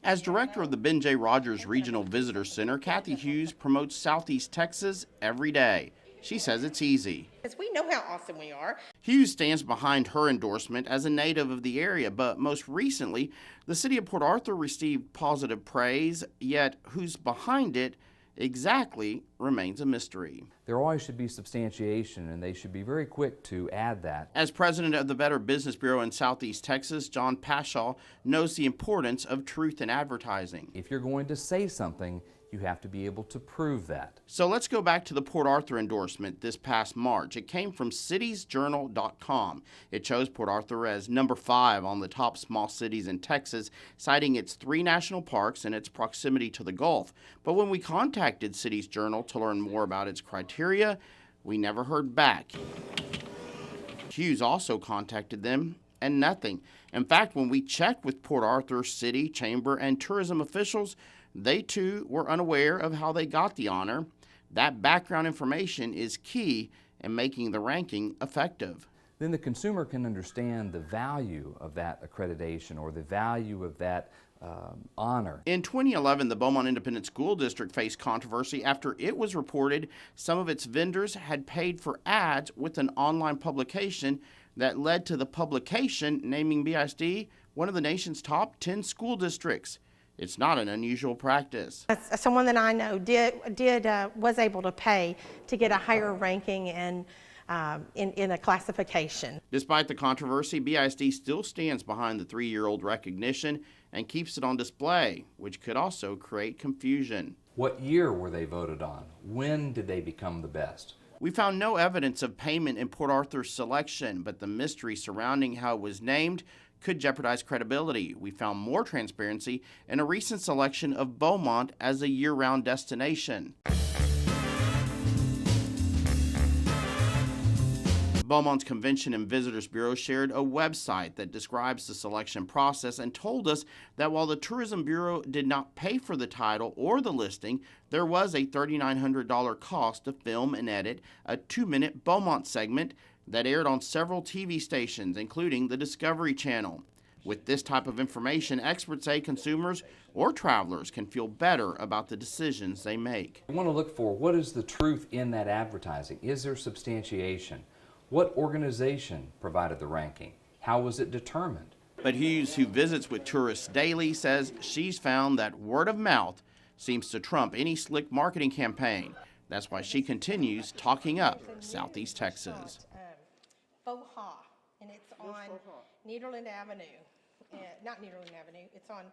As director of the Ben J. Rogers Regional Visitor Center, Kathy Hughes promotes Southeast Texas every day. She says it's easy. Because we know how awesome we are. Hughes stands behind her endorsement as a native of the area, but most recently, the city of Port Arthur received positive praise, yet who's behind it exactly remains a mystery. There always should be substantiation, and they should be very quick to add that. As president of the Better Business Bureau in Southeast Texas, John Pashaw knows the importance of truth in advertising. If you're going to say something, you have to be able to prove that. So let's go back to the Port Arthur endorsement this past March. It came from citiesjournal.com. It chose Port Arthur as number 5 on the top small cities in Texas, citing its 3 national parks and its proximity to the Gulf. But when we contacted Cities Journal to learn more about its criteria, we never heard back. Hughes also contacted them, and nothing. In fact, when we checked with Port Arthur City, Chamber, and tourism officials, they too were unaware of how they got the honor. That background information is key in making the ranking effective. Then the consumer can understand the value of that accreditation or the value of that honor. In 2011, the Beaumont Independent School District faced controversy after it was reported some of its vendors had paid for ads with an online publication that led to the publication naming BISD one of the nation's top 10 school districts. It's not an unusual practice. Someone that I know was able to pay to get a higher ranking and in a classification. Despite the controversy, BISD still stands behind the 3-year-old recognition and keeps it on display, which could also create confusion. What year were they voted on? When did they become the best? We found no evidence of payment in Port Arthur's selection, but the mystery surrounding how it was named could jeopardize credibility. We found more transparency in a recent selection of Beaumont as a year-round destination. Beaumont's Convention and Visitors Bureau shared a website that describes the selection process and told us that while the Tourism Bureau did not pay for the title or the listing, there was a $3,900 cost to film and edit a 2-minute Beaumont segment that aired on several TV stations, including the Discovery Channel. With this type of information, experts say consumers or travelers can feel better about the decisions they make. You want to look for what is the truth in that advertising. Is there substantiation? What organization provided the ranking? How was it determined? But Hughes, who visits with tourists daily, says she's found that word of mouth seems to trump any slick marketing campaign. That's why she continues talking up Southeast Texas. Boha, and it's on Nederland Avenue. Not Nederland Avenue, it's on